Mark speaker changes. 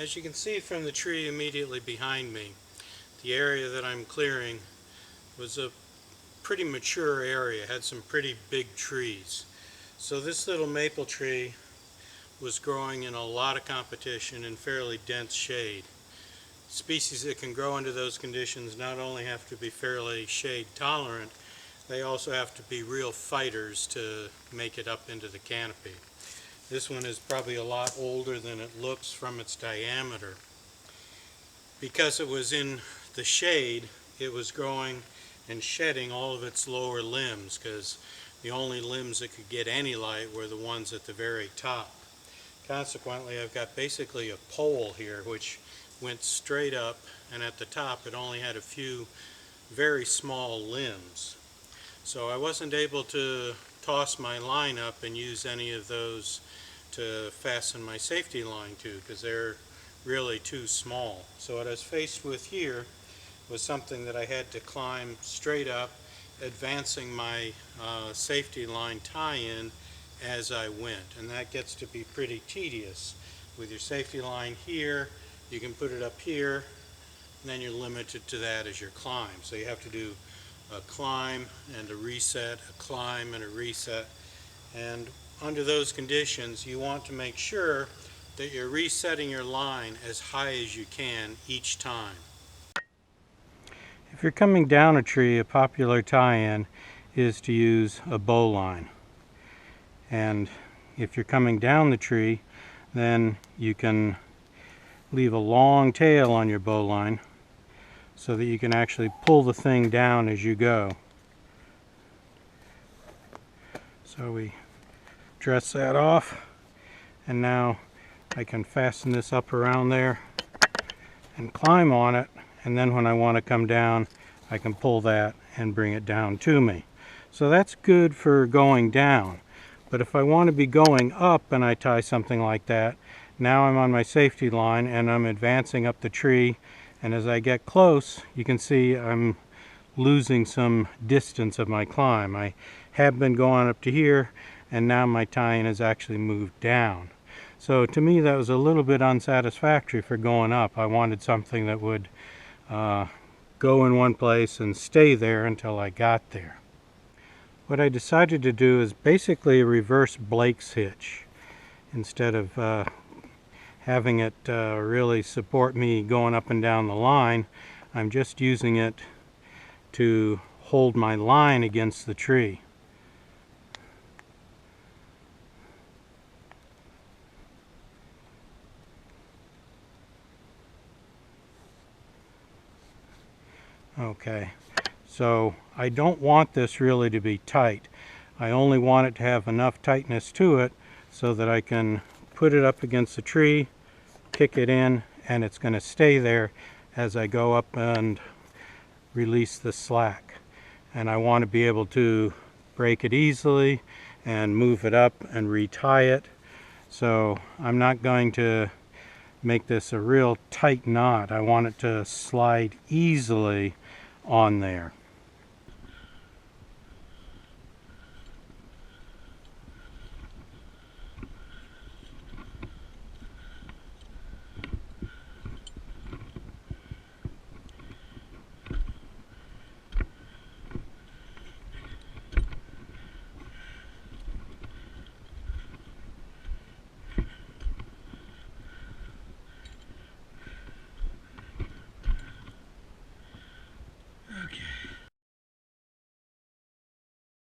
Speaker 1: As you can see from the tree immediately behind me, the area that I'm clearing was a pretty mature area, had some pretty big trees. So this little maple tree was growing in a lot of competition in fairly dense shade. Species that can grow under those conditions not only have to be fairly shade tolerant, they also have to be real fighters to make it up into the canopy. This one is probably a lot older than it looks from its diameter. Because it was in the shade, it was growing and shedding all of its lower limbs, because the only limbs that could get any light were the ones at the very top. Consequently, I've got basically a pole here which went straight up, and at the top it only had a few very small limbs. So I wasn't able to toss my line up and use any of those to fasten my safety line to, because they're really too small. So what I was faced with here was something that I had to climb straight up, advancing my safety line tie-in as I went, and that gets to be pretty tedious. With your safety line here, you can put it up here, and then you're limited to that as your climb. So you have to do a climb and a reset, a climb and a reset, and under those conditions you want to make sure that you're resetting your line as high as you can each time. If you're coming down a tree, a popular tie-in is to use a bow line. And if you're coming down the tree, then you can leave a long tail on your bow line so that you can actually pull the thing down as you go. So we dress that off, and now I can fasten this up around there and climb on it, and then when I want to come down, I can pull that and bring it down to me. So that's good for going down. But if I want to be going up and I tie something like that, now I'm on my safety line and I'm advancing up the tree, and as I get close, you can see I'm losing some distance of my climb. I have been going up to here, and now my tie-in has actually moved down. So to me that was a little bit unsatisfactory for going up. I wanted something that would go in one place and stay there until I got there. What I decided to do is basically a reverse Blake's hitch. Instead of having it really support me going up and down the line, I'm just using it to hold my line against the tree. Okay, so I don't want this really to be tight. I only want it to have enough tightness to it so that I can put it up against the tree, kick it in, and it's going to stay there as I go up and release the slack. And I want to be able to break it easily and move it up and retie it. So I'm not going to make this a real tight knot. I want it to slide easily on there.